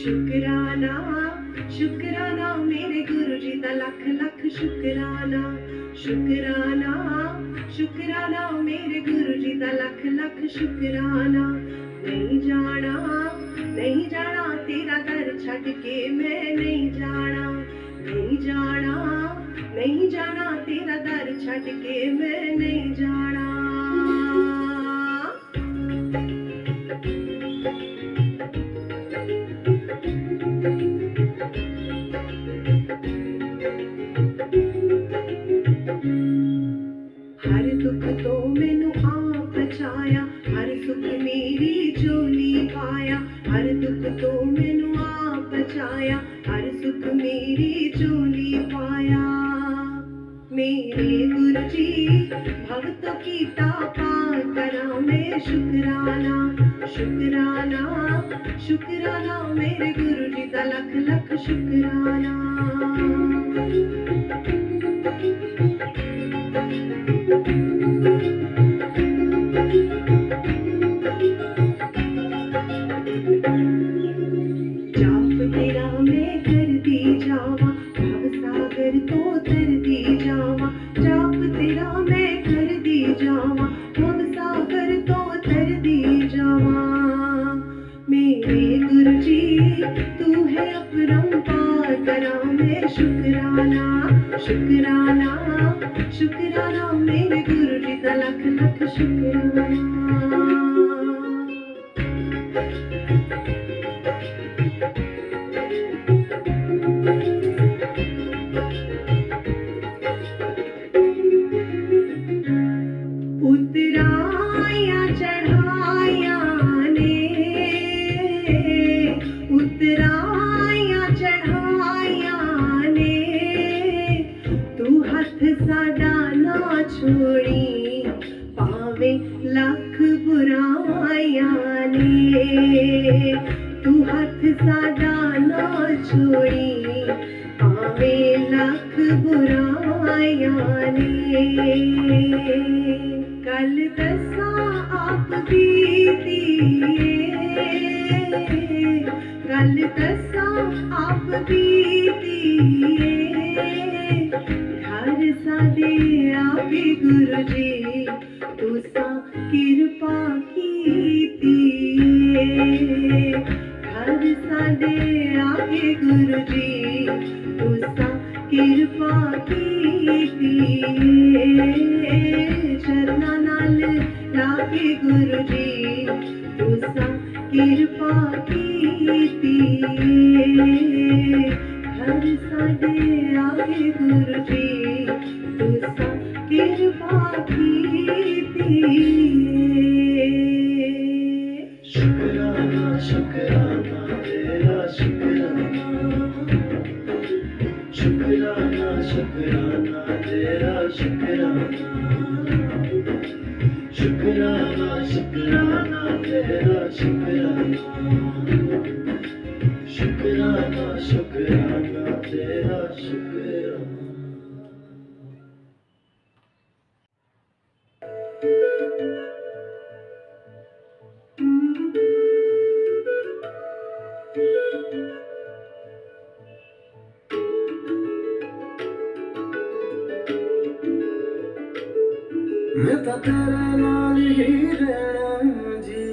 शुकराना शुकराना मेरे गुरु जी दा लख लख शुकराना शुकराना शुकराना मेरे गुरु जी दा लख लख शुकराना नहीं जाना तेरा दर छड़ के मैं नहीं जाना नहीं जाना तेरा दर छड़ के मैं नहीं जाना हर दुख तो मैनू आप बचाया हर सुख मेरी झोली पाया हर दुख तो मैनू आप बचाया हर सुख मेरी झोली पाया मेरे गुरु जी भगतों की तापा करा मैं शुकराना शुकराना शुकराना मेरे गुरु जी दा लख लख शुकराना जाप तेरा मैं कर दी जावा भव सागर तो तर दी जावा जाप तेरा मैं कर दी जावा भव सागर तो तर दी जावा मेरे गुरु जी तू है अपरंपार करा मैं शुकराना शुकराना शुकराना मेरे गुरु जी दा लख लख शुकराना उतराया चढ़ाया ने उतराया चढ़ाया ने तू हथ साडा ना छोड़ी पावे लख बुराया ने तू हथ साडा ना छोड़ी पावे लख बुराया ने कल दसा आप बीती कल दसा आप बीती घर साडे आके गुरु जी तुसा कृपा कीती घर साडे आके गुरु जी तुसा कृपा कीती चरना नाल लागे गुरु जी तुसा कृपा कीती घर साडे आगे गुरु जी तुसा कृपा कीती शुकराना शुकराना तेरा शुकराना शुकराना शुकराना तेरा शुकराना शुकराना शुकराना तेरा शुकराना शुकराना शुकराना तेरा शुकराना मैं तो तेरे नाल ही रहना जी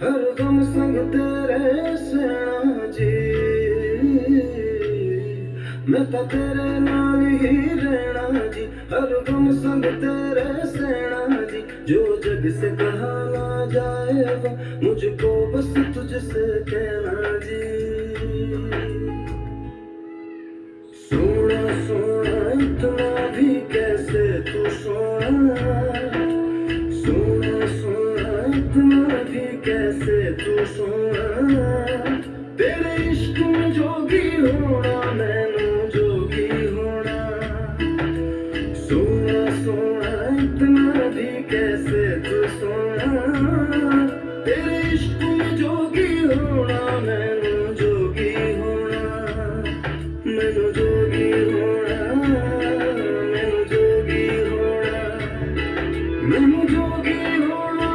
हर दम संग तेरे सहना जी मैं तो तेरे नाल ही रहना जी हर दम संग तेरे सहना जी जो जग से कहा ना जाएगा मुझको बस तुझसे कहना जी सोना सोना इतना भी कैसे तू सोना सोना सोना इतना भी कैसे तू सोना तेरे इश्क में जोगी होना मैनू जोगी होना सोना सोना इतना भी कैसे तू सोना तेरे इश्क में जोगी होना मैनू जोगी होना मैनू जोगी होना मैनू जोगी होना मैनू जोगी होना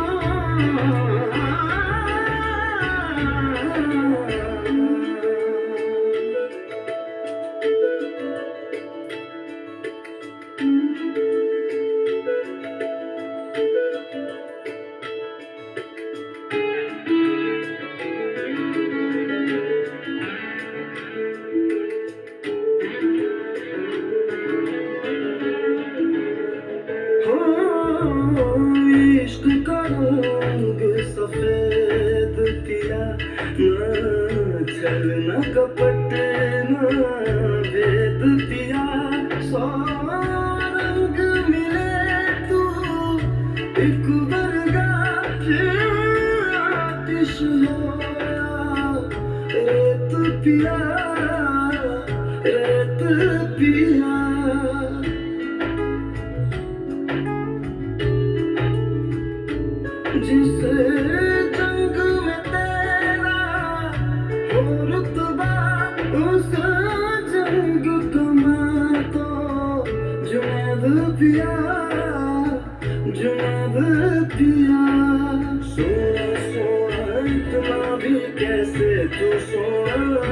कपट ना भेद पिया, सौ रंग मिले तू एक वर्गा, फिर आतिश होया रेत पिया, रेत पिया। जिस जंग में तेरा हो रुतबा, उस जंग का मैं तो जुनैद पिया, जुनैद पिया। सोना सोना इतना भी कैसे तू सोना,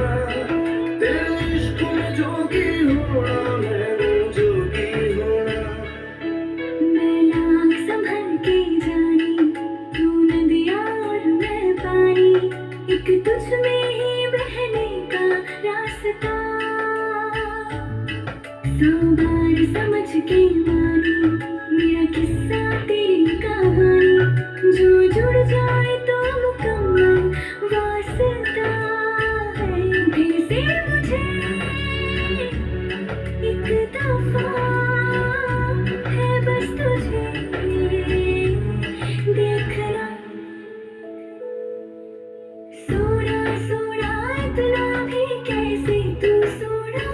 तेरे इश्क में जोगी होना, मैं जोगी होना। मैं लाख संभल के जानी, तू नदिया और मैं पानी, एक तुझ में ही बहने का रास्ता। सौ बार समझ के मानी मेरा किस्सा तेरी कहानी, जो जुड़ जाए तो मुकम्मल वास्ता है। फिर से मुझे एक दफा है बस तुझे देखना। सोना सोना इतना भी कैसे तू सोना,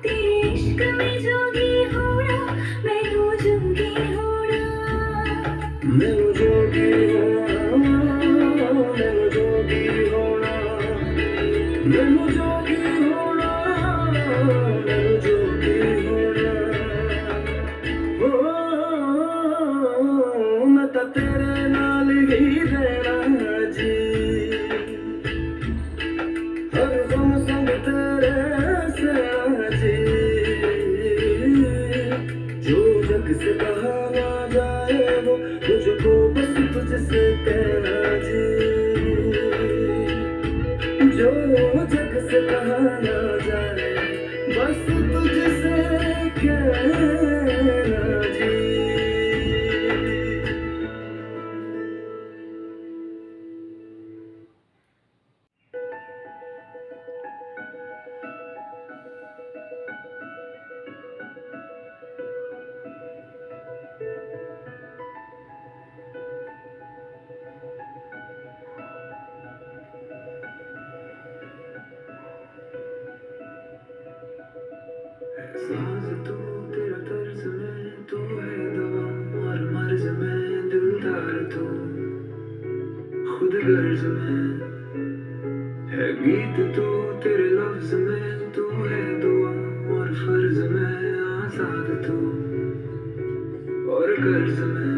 तेरे इश्क में जोगी होना, मैं तो जोगी होना। मैं जोगी होना, मैं जोगी होना, मैं जोगी होना, मैं जोगी होना। ओ मैं तो तेरे नाल ही रहना जी, हर गम संग तेरे सहना जी। जो जग से कहा ना जाए वो मुझको बस तुझसे कहना जी, जो जग से कहा ना जाए बस तुझसे कहना जी। सांस तू तेरा तर्ज में, तू है दवा और मर्ज में, दिलदार तू खुद गर्ज में है गीत, तू तेरे लफ्ज में, तू है दुआ और फर्ज में, आजाद तू और कर्ज में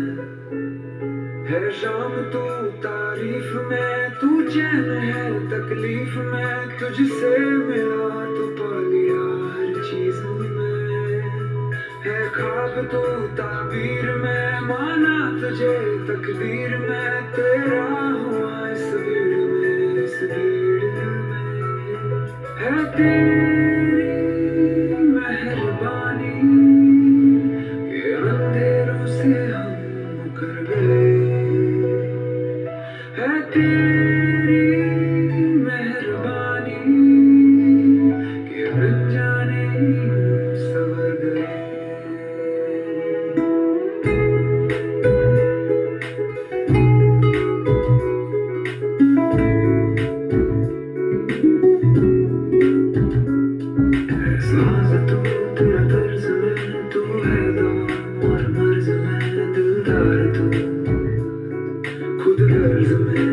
है शाम, तू तारीफ में, तू चैन है तकलीफ में, तुझसे मिला तो पा लिया हर चीज में, है ख्वाब तू ताबीर में, माना तुझे तकदीर में, तेरा हुआ इस भीड़ में, इस भीड़ में है तेरी मेहरबानी के अंधेरों से हम मुकर गए, है तेरी मेहरबानी के बिन जाने सवर गए। सांस तू तेरा तर्ज में, तू है दवा और मर्ज में, दिलदार तू खुद गर्ज में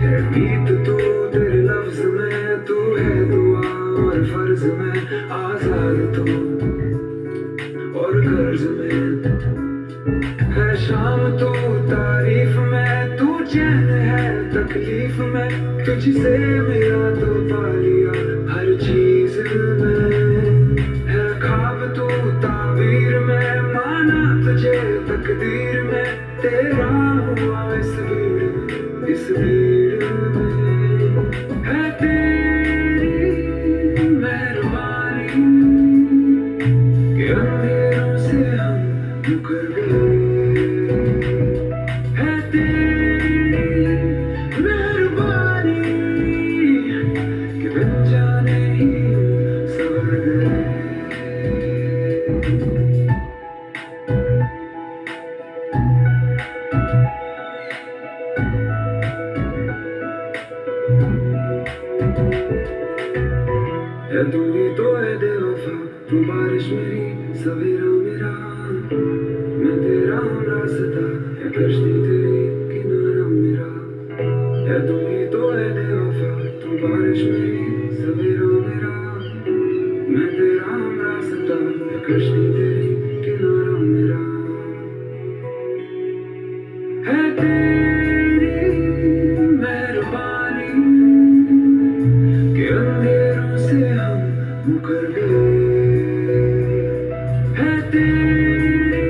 है गीत, तू तेरे लफ्ज में, तू है दुआ और फर्ज में, आजाद तू और कर्ज में है शाम, तू तारीफ में, तू चैन है तकलीफ में, तुझसे मेरा तो पा लिया हर चीज में, है ख्वाब तू ताबीर में, माना तुझे तकदीर में, तेरा हुआ इस भीड़ में, इस भीड़ में है तेरी मेहरबानी के अंधेरों से हम मुकर गए, है तेरी मेहरबानी है तू ही तो है बेवफा, तू बारिश मेरी सवेरा मेरा, मैं तेरा हूँ रास्ता, है कश्ती तेरी किनारा मेरा। है तू ही तो है बेवफा, तू बारिश मेरी सवेरा मेरा, मैं तेरा हूँ रास्ता, है कश्ती तेरी किनारा मेरा। है तेरी मेहरबानी कि अंधेरों से हम मुकर गए। है तेरी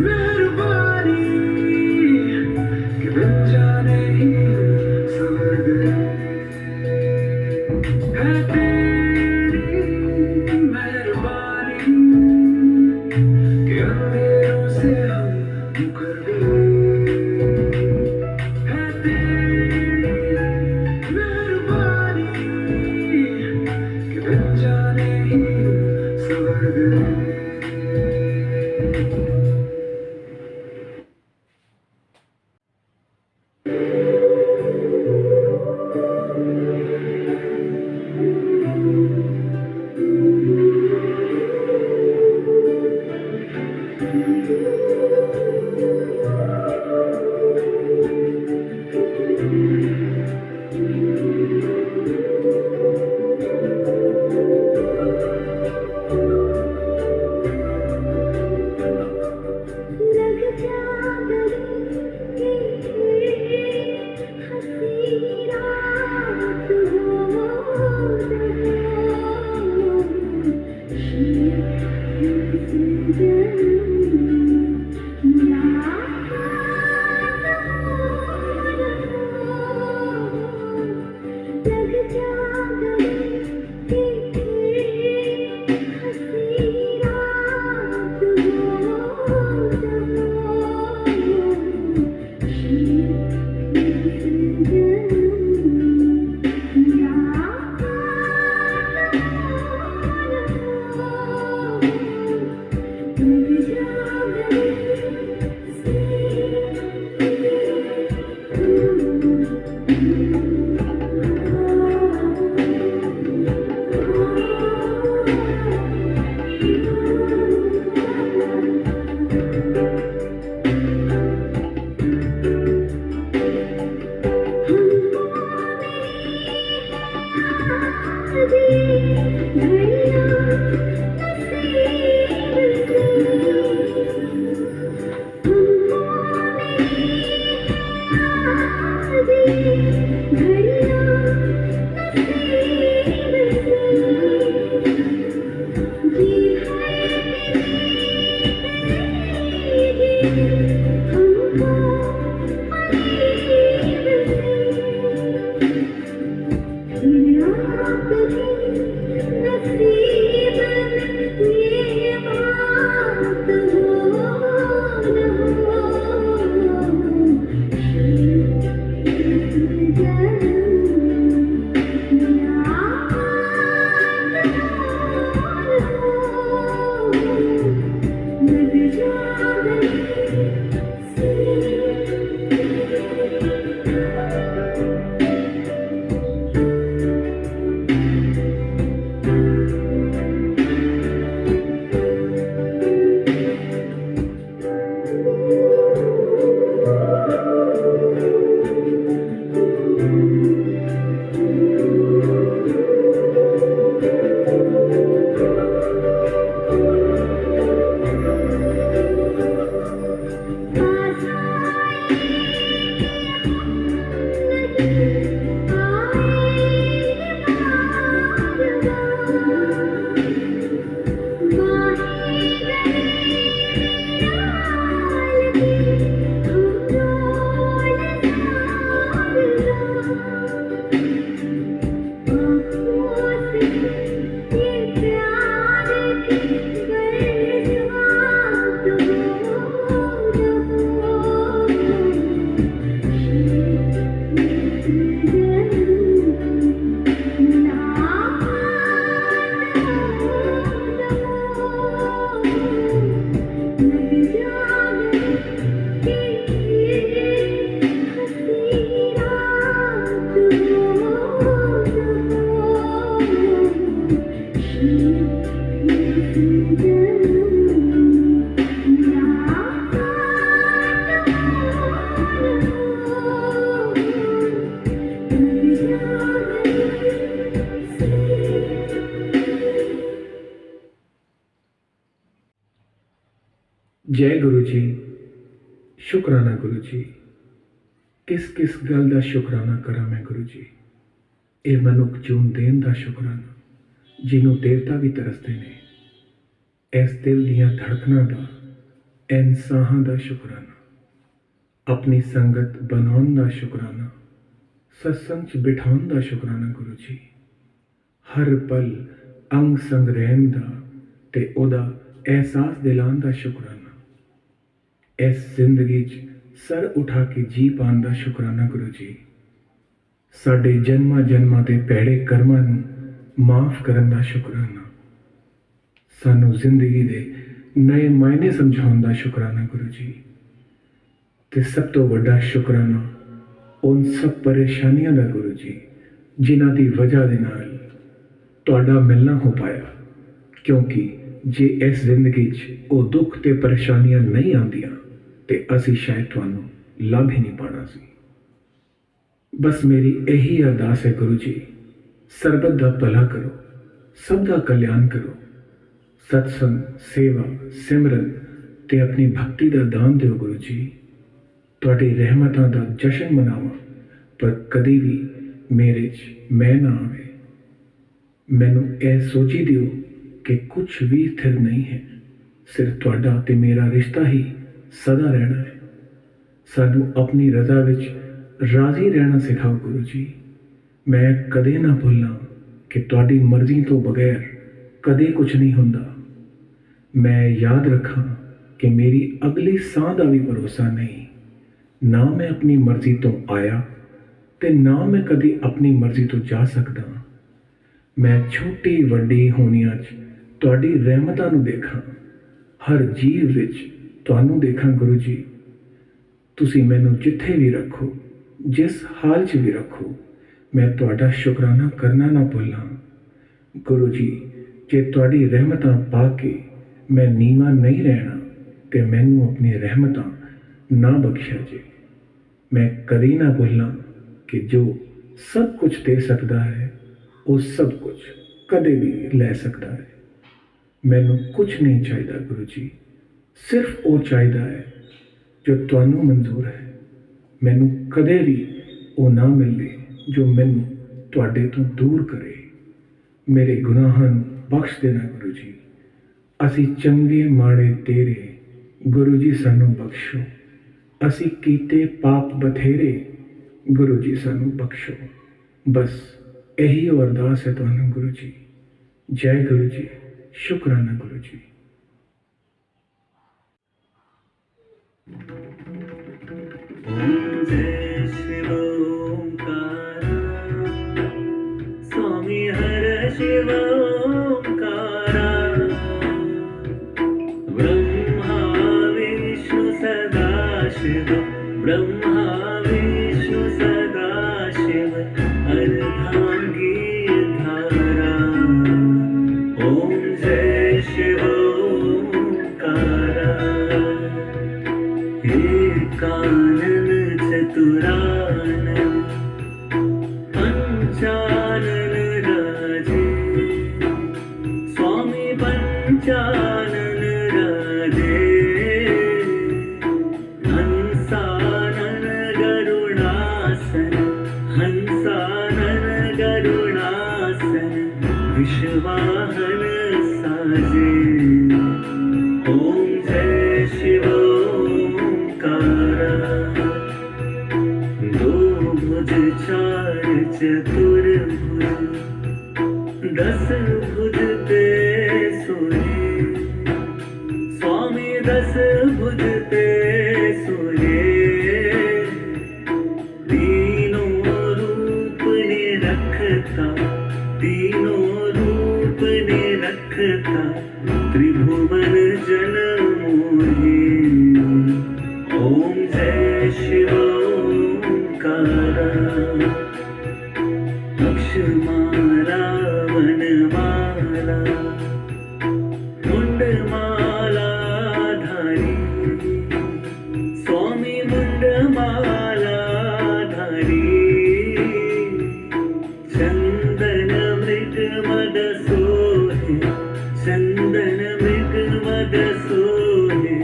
मेहरबानी जय गुरु जी। शुकराना गुरु जी। किस किस गल का शुकराना करा मैं गुरु जी। ये मनुख जून देन का शुकराना जिन्हों देवता भी तरसते ने। इस दिल दियां धड़कना का इन साहां का शुकराना। अपनी संगत बनाउण का शुकराना। सत्संग च बिठाउण का शुकराना गुरु जी। हर पल अंग संग रहन का ते ओदा एहसास दिलान का शुकराना। इस जिंदगी च सर उठा के जी पान का शुकराना गुरु जी। साडे जन्मां जन्मां दे भैड़े कर्मां नूं माफ़ करन दा शुकराना। सानू जिंदगी दे नए मायने समझाउण दा शुकराना गुरु जी। ते सब तो वड्डा शुकराना उन सब परेशानियां दा गुरु जी जिन्हां दी वजह दे नाल तुहाडा मिलना हो पाया। क्योंकि जे इस जिंदगी च वो दुख ते परेशानियां नहीं आंदियां ते असी शायद तुहानू लभ ही नहीं पाना सी। बस मेरी यही अरदास है गुरु जी, सरबत दा भला करो, सब दा कल्याण करो। सत्संग सेवा सिमरन ते अपनी भक्ति दा दान दिओ गुरु जी। तुहाडी रहमतां दा जशन मनावां पर कदी भी मेरे च मैं ना आवे। मैनू यह सोची दिओ कि कुछ भी स्थिर नहीं है, सिर्फ तुहाडा ते मेरा रिश्ता ही सदा रहना है। सानू अपनी रजा विच राजी रहना सिखाओ गुरु जी। मैं कदे ना भुलना कि तुहाडी मर्जी तो बगैर कदे कुछ नहीं हुंदा। मैं याद रखां कि मेरी अगली सांह दा भी भरोसा नहीं। ना मैं अपनी मर्जी तो आया ते ना मैं कदी अपनी मर्जी तो जा सकदा। मैं छोटी वड्डी होनियां च तुहाडी रहमतां नूं देखां। हर जीव विच तुहानू देखां गुरु जी। तुसी मैनू जिथे भी रखो, जिस हाल च भी रखो, मैं तुहाडा शुकराना करना ना भुल्लां। गुरु जी जे तुहाडी रहमतां पा के मैं नीवा नहीं रहना ते मैनू अपनी रहमतां ना बख्शा जे। मैं कदी ना भुल्लां कि जो सब कुछ दे सकदा है वो सब कुछ कदे भी लै सकदा है। मैनू कुछ नहीं चाहिए गुरु जी, सिर्फ वो चाहिए है जो तुहानू मंजूर है। मैनू कदे भी वो ना मिले जो मैनू तुहाडे तो दूर करे। मेरे गुनाहां नूं बख्श देना गुरु जी। असी चंगे माड़े तेरे, गुरु जी सानू बख्शो। असी कीते पाप बथेरे, गुरु जी सानू बख्शो। बस यही अरदास है तुहानू गुरु जी। जय गुरु जी। शुकराना गुरु जी। ओम जय शिव ओंकारा, स्वामी हर शिव ओंकारा। ब्रह्मा विष्णु सदा शिव, ब्रह्मा विष्णु सदा शिव, अर्धांगी धारा। ओम जय शिव ओंकारा। कानन चतुरानन, पंचानन राजे, स्वामी पंचानन राजे। हंसानन गरुणासन, हंसानन गरुणासन, विश्वाहन साजे। ओम जय शिव दो भुज चार चतुर्भुज, 10 भुज ते सोए, स्वामी 10 भुज ते सोए। तीनों रूप ने रखता, तीनों रूप ने रखता, त्रिभुवन जन मोहे। ओम जय शिव ओंकारा। अक्षमाला वनमाला, मुंडमाला धारी, स्वामी मुंडमाला धारी। चंदन मृग मद सोहे, चंदन मृग मद सोहे,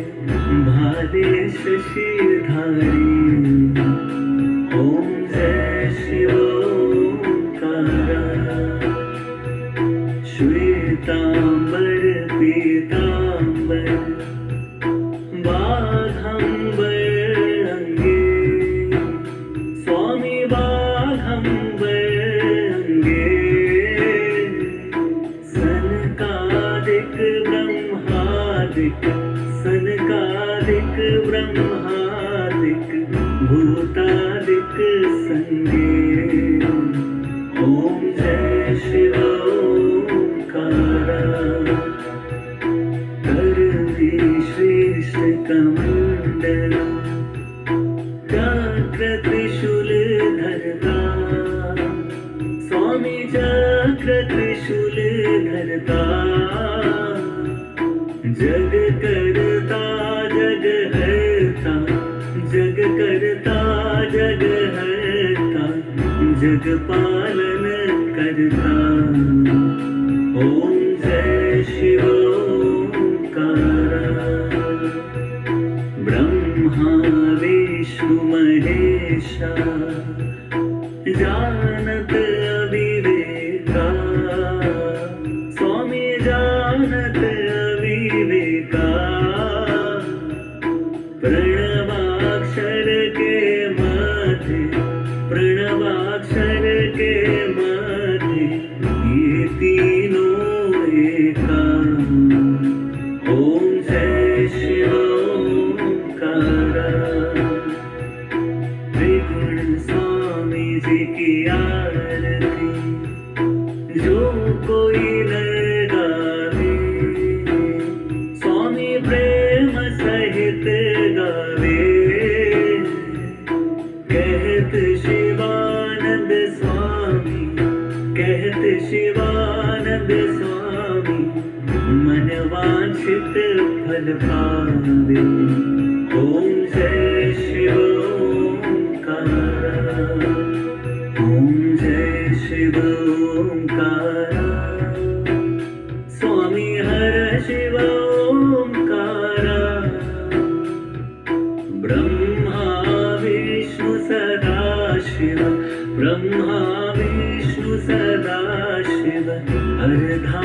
एक संगे ओम जय शिव ओंकारा करवी श्रेष्ठ कमंडल चक्र त्रिशूल धरता स्वामी चक्र त्रिशूल धरता जग करता जग हरता जग करता जग हरता जग पालन करता ओम जय शिव ओंकारा ब्रह्मा विष्णु महेशा जानत अविवेका स्वामी जानत अविवेका प्रणवाक्षर के माथे प्रणवाक्षर के माथे ये तीनों एका ओम जय शिव ओंकारा त्रिगुण स्वामी जी की आरती जो कोई नर गावे स्वामी प्रेम सहित गावे कहत शिवानंद स्वामी कहत शिवानंद स्वामी मन वांछित फल पावे ओम जय शिव ओंकारा ओम जय शिव ओंकारा स्वामी हर शिव ओंकारा ब्रह्मा विष्णु सदाशिव ब्रह्मा विष्णु सदाशिव अर्धा